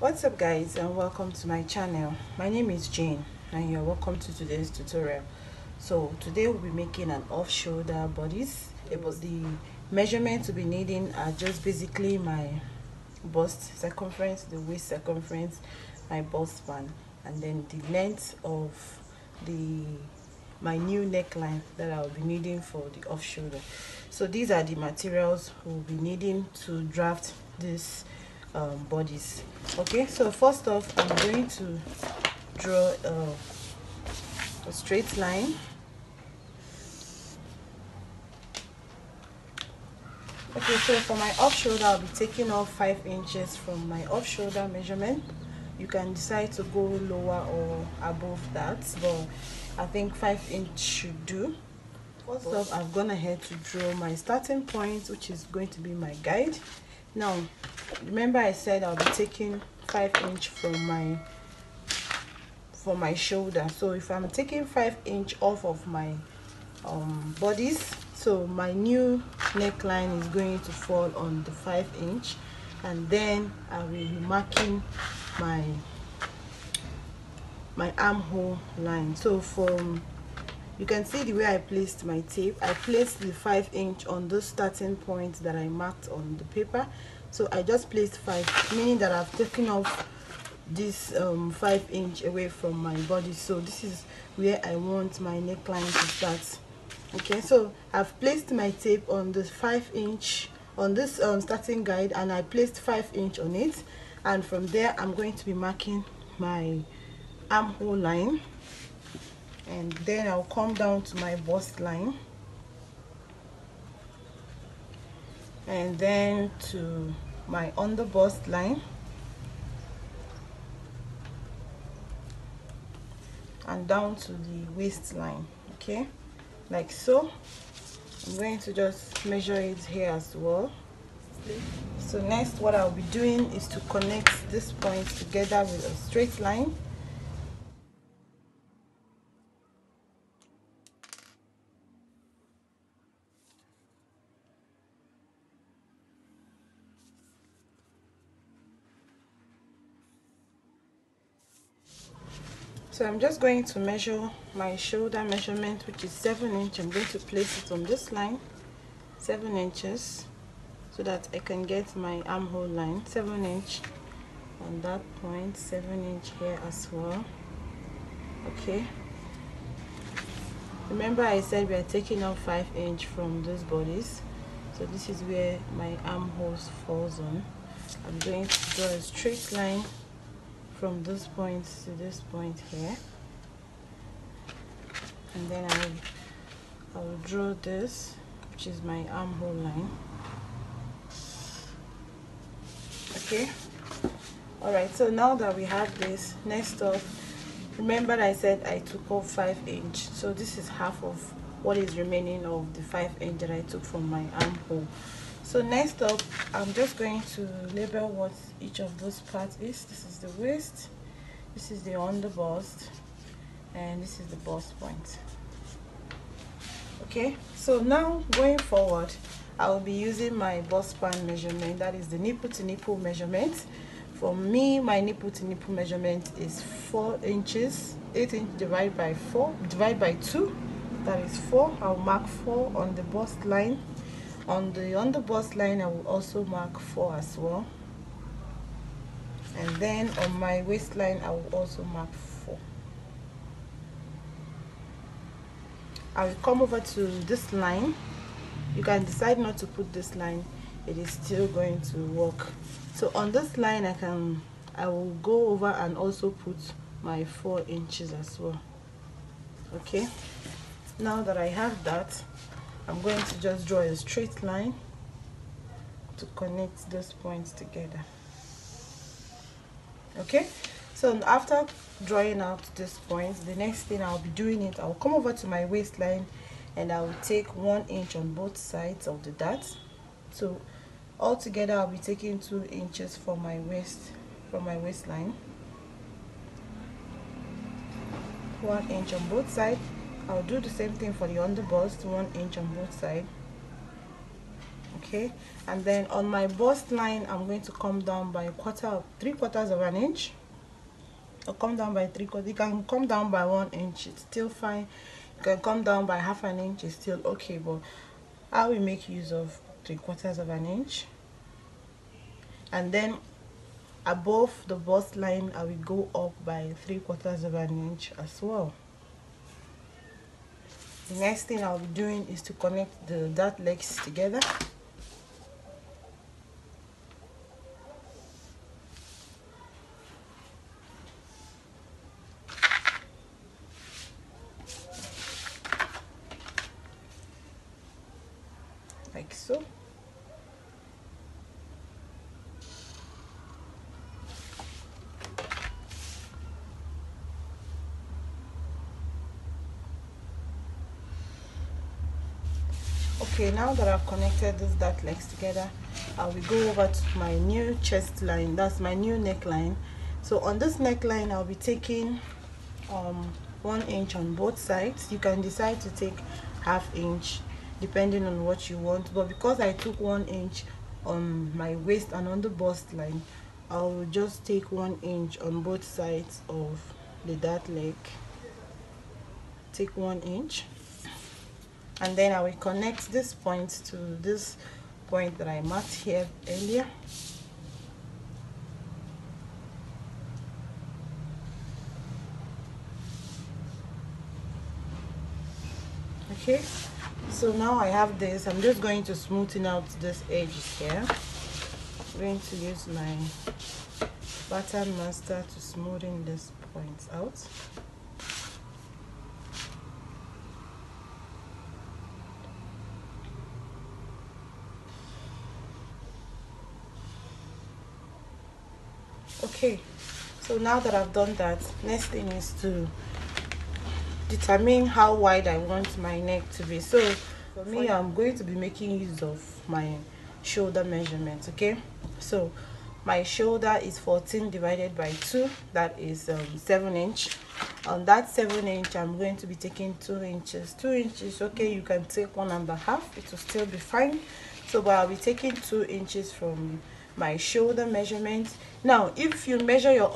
What's up guys, and welcome to my channel. My name is Jane and you're welcome to today's tutorial. So today we'll be making an off-shoulder bodice. About the measurements we'll be needing are just basically my bust circumference, the waist circumference, my bust span, and then the length of my new neckline that I'll be needing for the off shoulder. So these are the materials we'll be needing to draft this bodies. Okay, so first off, I'm going to draw a straight line. Okay, so for my off shoulder, I'll be taking off 5 inches from my off shoulder measurement. You can decide to go lower or above that, but I think 5 inch should do. First off, I've gone ahead to draw my starting point, which is going to be my guide. Now, remember I said I'll be taking 5 inch from my shoulder. So if I'm taking 5 inch off of my bodies, so my new neckline is going to fall on the 5 inch, and then I will be marking my armhole line. So you can see the way I placed my tape. I placed the 5 inch on the starting point that I marked on the paper. So I just placed 5, meaning that I've taken off this 5 inch away from my body. So this is where I want my neckline to start. Okay, so I've placed my tape on the 5 inch on this starting guide, and I placed 5 inch on it, and from there I'm going to be marking my armhole line, and then I'll come down to my bust line, and then to my under bust line, and down to the waistline. Okay, like so. I'm going to just measure it here as well. So next, what I'll be doing is to connect this point together with a straight line. So I'm just going to measure my shoulder measurement, which is 7 inch. I'm going to place it on this line, 7 inches, so that I can get my armhole line. 7 inch on that point, 7 inch here as well. Okay, remember I said we are taking off 5 inch from those bodies, so this is where my armholes falls on. I'm going to draw a straight line from this point to this point here, and then I will draw this, which is my armhole line. Okay, all right, so now that we have this, next up, remember I said I took off 5 inch, so this is half of what is remaining of the 5 inch that I took from my armhole. So next up, I'm just going to label what each of those parts is. This is the waist, this is the under bust, and this is the bust point. Okay, so now going forward, I will be using my bust span measurement, that is the nipple to nipple measurement. For me, my nipple to nipple measurement is 4 inches. 8 inch divided by 4 divided by 2, that is 4. I'll mark 4 on the bust line. On the under bust line, I will also mark 4 as well, and then on my waistline I will also mark 4. I will come over to this line. You can decide not to put this line, it is still going to work. So on this line I will go over and also put my 4 inches as well. Okay, now that I have that, I'm going to just draw a straight line to connect those points together. Okay, so after drawing out this point, the next thing I'll be doing it, I'll come over to my waistline and I will take 1 inch on both sides of the dart. So altogether I'll be taking 2 inches from my waistline, 1 inch on both sides. I'll do the same thing for the under bust, 1 inch on both sides. Okay, and then on my bust line I'm going to come down by 3/4 of an inch, or come down by 3/4. You can come down by 1 inch, it's still fine. You can come down by half an inch, it's still okay, but I will make use of 3/4 of an inch. And then above the bust line I will go up by 3/4 of an inch as well. The next thing I'll be doing is to connect the dart legs together. Like so. Okay, now that I've connected these dart legs together, I will go over to my new chest line. That's my new neckline. So on this neckline I'll be taking 1 inch on both sides. You can decide to take ½ inch depending on what you want, but because I took 1 inch on my waist and on the bust line, I will just take 1 inch on both sides of the dart leg. Take 1 inch, and then I will connect this point to this point that I marked here earlier. Okay, so now I have this. I'm just going to smoothen out this edge here. I'm going to use my pattern master to smoothen this point out. Okay, so now that I've done that, next thing is to determine how wide I want my neck to be. So for me, I'm going to be making use of my shoulder measurement. Okay, so my shoulder is 14 divided by 2, that is 7 inch. On that 7 inch I'm going to be taking 2 inches. 2 inches, okay, you can take 1.5, it will still be fine. So but I'll be taking 2 inches from my shoulder measurement. Now if you measure your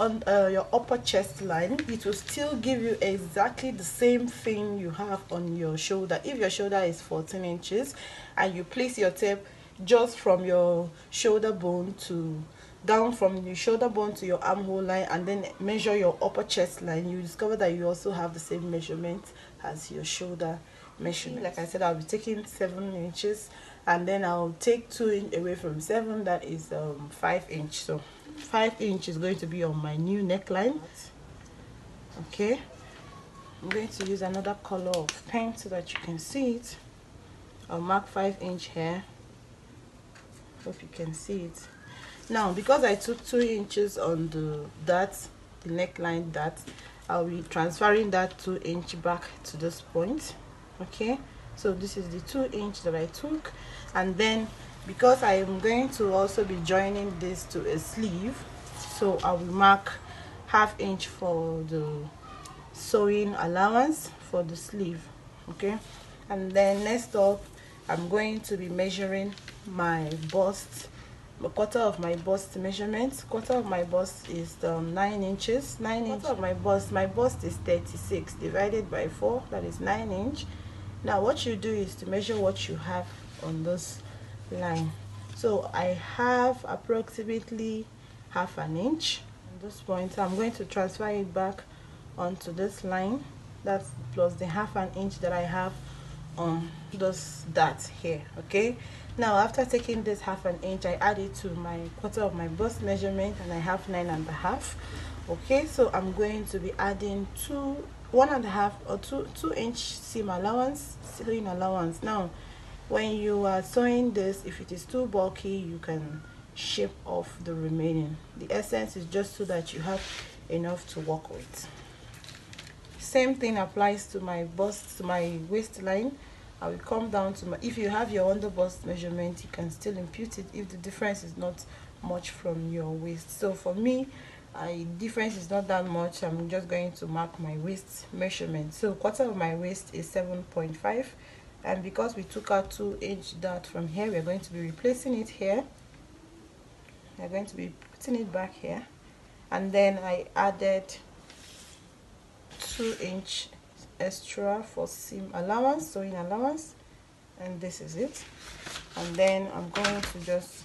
upper chest line, it will still give you exactly the same thing you have on your shoulder. If your shoulder is 14 inches and you place your tape just from your shoulder bone to down, from your shoulder bone to your armhole line, and then measure your upper chest line, you discover that you also have the same measurement as your shoulder measurement. Like I said, I'll be taking 7 inches, and then I'll take 2 inch away from 7, that is 5 inch. So 5 inch is going to be on my new neckline. Okay, I'm going to use another color of pen so that you can see it. I'll mark 5 inch here. Hope you can see it. Now because I took 2 inches on the neckline dart, I'll be transferring that 2 inch back to this point. Okay, so this is the 2 inch that I took, and then because I am going to also be joining this to a sleeve, so I will mark ½ inch for the sewing allowance for the sleeve. Okay, and then next up I'm going to be measuring my bust, a quarter of my bust measurement. Quarter of my bust is 9 inches. 9 inches of my bust is 36 divided by 4, that is 9 inch. Now what you do is to measure what you have on this line. So I have approximately ½ inch on this point. I'm going to transfer it back onto this line, that's plus the ½ inch that I have on this dart here. Okay, now after taking this ½ inch, I add it to my quarter of my bust measurement, and I have 9.5. Okay, so I'm going to be adding 1.5 or 2 inch seam allowance, sewing allowance. Now when you are sewing this, if it is too bulky, you can shape off the remaining. The essence is just so that you have enough to work with. Same thing applies to my bust, to my waistline. I will come down to my, if you have your under bust measurement, you can still impute it if the difference is not much from your waist. So for me, difference is not that much. I'm just going to mark my waist measurement. So quarter of my waist is 7.5, and because we took out 2-inch dart from here, we're going to be replacing it here. We're going to be putting it back here, and then I added 2-inch extra for seam allowance, sewing allowance, and this is it. And then I'm going to just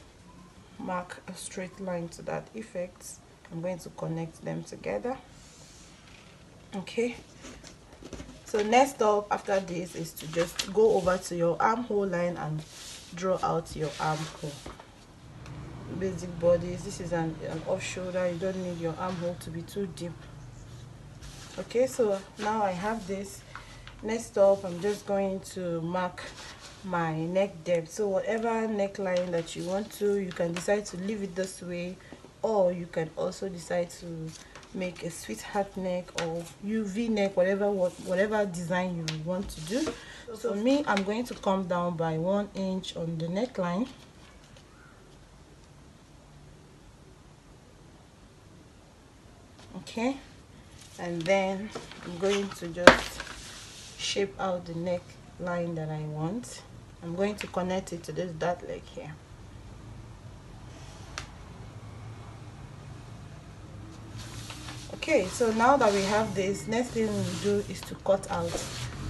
mark a straight line to that effect. I'm going to connect them together. Okay, so next up after this is to just go over to your armhole line and draw out your armhole. Basic bodies, this is an off shoulder. You don't need your armhole to be too deep. Okay, so now I have this. Next up, I'm just going to mark my neck depth. So whatever neckline that you want to, you can decide to leave it this way, or you can also decide to make a sweetheart neck or UV neck, whatever design you want to do. So for me, I'm going to come down by 1 inch on the neckline. Okay, and then I'm going to just shape out the neckline that I want. I'm going to connect it to this dart leg here. Okay, so now that we have this, next thing we do is to cut out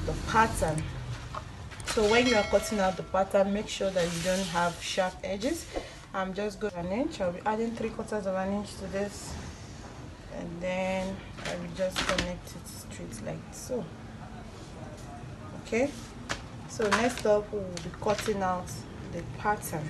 the pattern. So when you are cutting out the pattern, make sure that you don't have sharp edges. I'm just going 1 inch. I'll be adding 3/4 of an inch to this, and then I will just connect it straight like so. Okay, so next up we will be cutting out the pattern.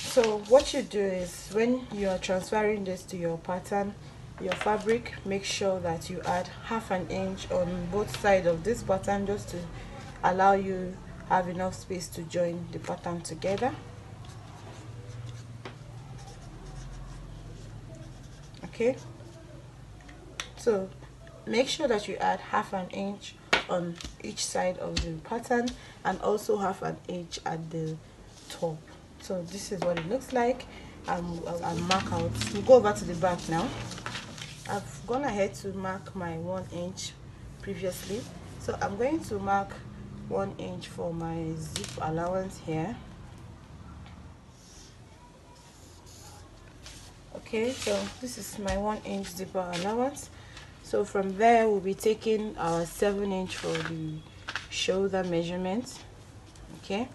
So what you do is, when you are transferring this to your pattern, your fabric, make sure that you add 1/2 inch on both sides of this pattern, just to allow you have enough space to join the pattern together. Okay, so make sure that you add 1/2 inch on each side of the pattern, and also 1/2 inch at the top. So this is what it looks like. I'll mark out. We'll go over to the back now. I've gone ahead to mark my 1 inch previously, so I'm going to mark 1 inch for my zip allowance here. Okay, so this is my 1 inch zipper allowance. So from there we'll be taking our 7 inch for the shoulder measurement. Okay,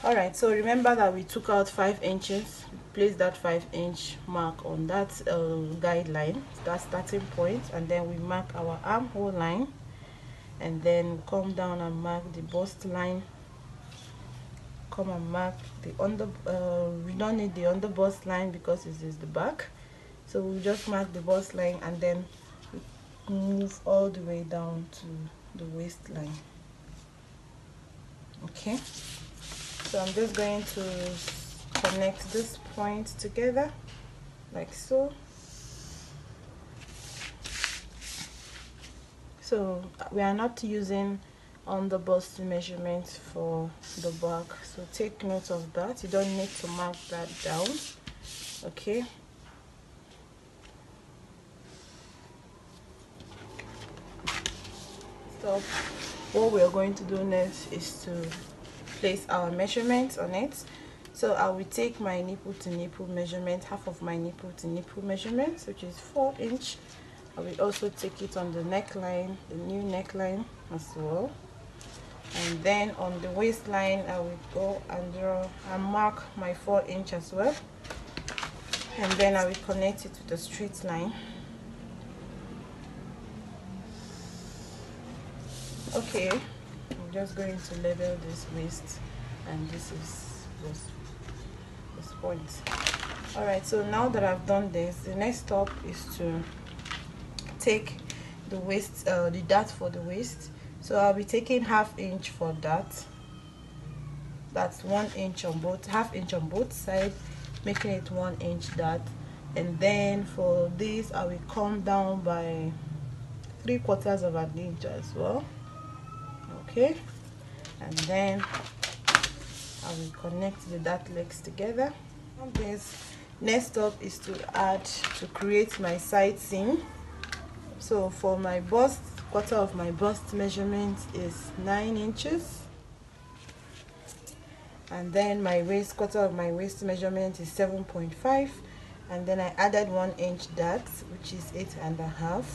alright, so remember that we took out 5 inches. Place that 5-inch mark on that guideline, that starting point, and then we mark our armhole line, and then come down and mark the bust line. Come and mark the we don't need the under bust line because this is the back, so we'll just mark the bust line, and then move all the way down to the waistline. Okay, so I'm just going to connect this point together like so. So we are not using on the bust measurement for the back, so take note of that. You don't need to mark that down. Okay, so what we are going to do next is to place our measurements on it. So I will take my nipple to nipple measurement, half of my nipple to nipple measurement, which is 4 inch. I will also take it on the neckline, the new neckline as well. And then on the waistline, I will go and draw and mark my 4 inch as well. And then I will connect it to the straight line. Okay, I'm just going to level this waist, and this is this point. Alright, so now that I've done this, the next step is to take the waist, the dart for the waist. So I'll be taking ½ inch for that. That's 1 inch on both, ½ inch on both sides, making it 1 inch dart. And then for this I will come down by 3/4 of an inch as well. Okay, and then I will connect the dart legs together. This next up is to create my side seam. So for my bust, quarter of my bust measurement is 9 inches, and then my waist, quarter of my waist measurement is 7.5, and then I added 1 inch dart, which is 8.5,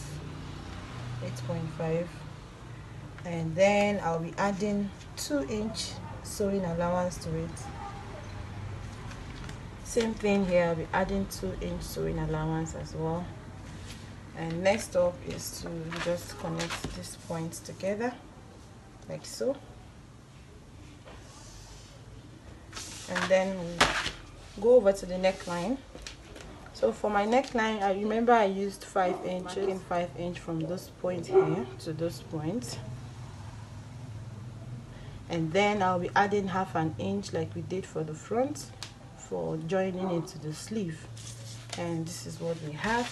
8.5, and then I'll be adding 2 inch sewing allowance to it. Same thing here, I'll be adding 2 inch sewing allowance as well. And next up is to just connect these points together like so, and then we'll go over to the neckline. So for my neckline, I remember I used 5 inches, marking 5 inch from this point here to this point, and then I'll be adding ½ an inch like we did for the front for joining into the sleeve. And this is what we have.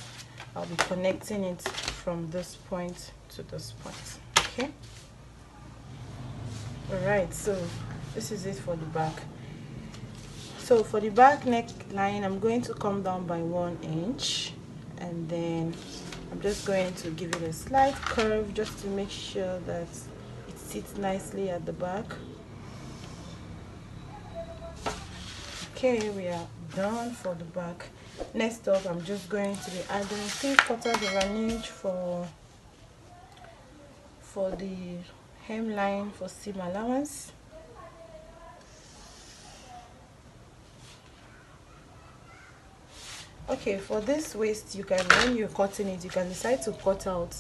I'll be connecting it from this point to this point. Okay, all right, so this is it for the back. So for the back neckline, I'm going to come down by 1 inch, and then I'm just going to give it a slight curve just to make sure that it sits nicely at the back. Okay, we are done for the back. Next up, I'm just going to be adding 3/4 of an inch for the hemline for seam allowance. Okay, for this waist, you can, when you're cutting it, you can decide to cut out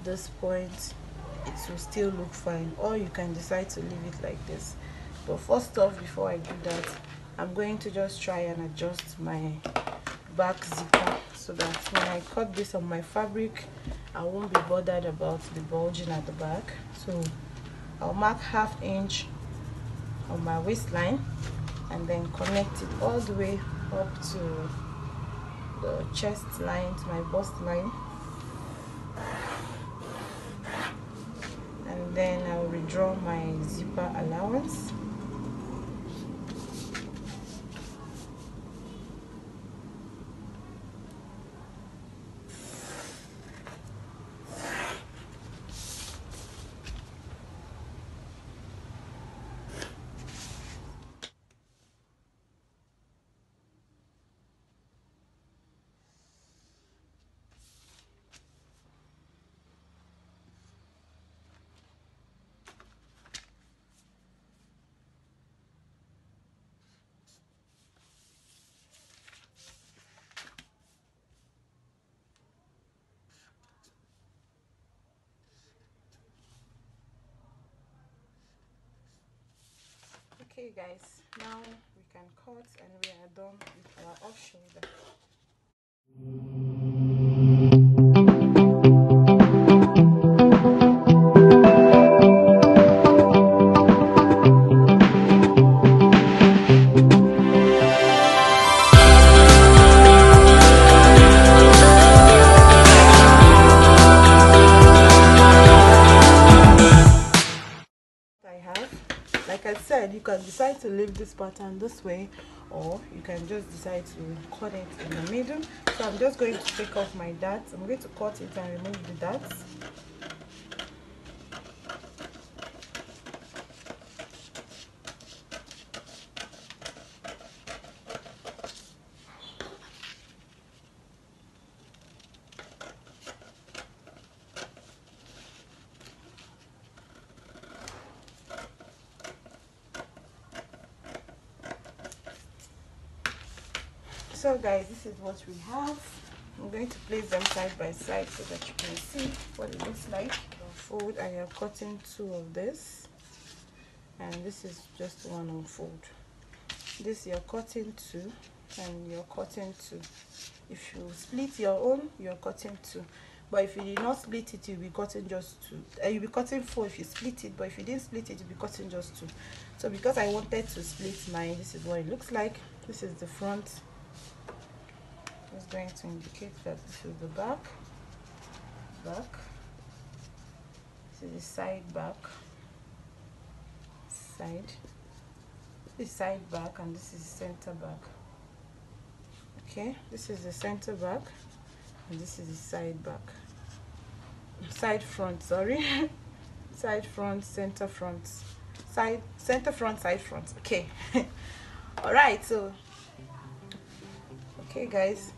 this point. It will still look fine, or you can decide to leave it like this. But first off, before I do that, I'm going to just try and adjust my back zipper so that when I cut this on my fabric, I won't be bothered about the bulging at the back. So I'll mark ½ inch on my waistline and then connect it all the way up to the chest line, to my bust line, and then I'll redraw my zipper allowance. Okay guys, now we can cut and we are done with our off shoulder. Like I said, you can decide to leave this pattern this way, or you can just decide to cut it in the middle. So I'm just going to take off my darts. I'm going to cut it and remove the darts. So guys, this is what we have. I'm going to place them side by side so that you can see what it looks like. Fold, and you're cutting 2 of this, and this is just one on fold. This you're cutting 2, and you're cutting 2. If you split your own, you're cutting 2. but if you did not split it, you'll be cutting just 2. You'll be cutting 4 if you split it, but if you didn't split it, you'll be cutting just 2. So because I wanted to split mine, this is what it looks like. This is the front. It's going to indicate that this is the back. This is the side back. This is side back, and this is center back. Okay, this is the center back, and this is the side back. Side front, sorry. Side front, center front, center front, side front. Okay. All right, so okay guys,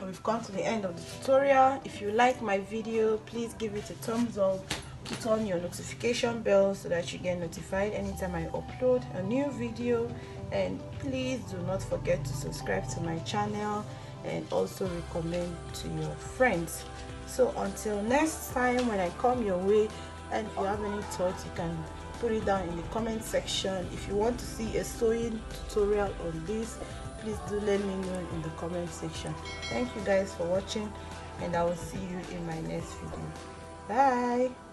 we've come to the end of the tutorial. If you like my video, please give it a thumbs up, put on your notification bell so that you get notified anytime I upload a new video, and please do not forget to subscribe to my channel and also recommend to your friends. So until next time when I come your way, and if you have any thoughts, you can put it down in the comment section. If you want to see a sewing tutorial on this, please do let me know in the comment section. Thank you guys for watching, and I will see you in my next video. Bye.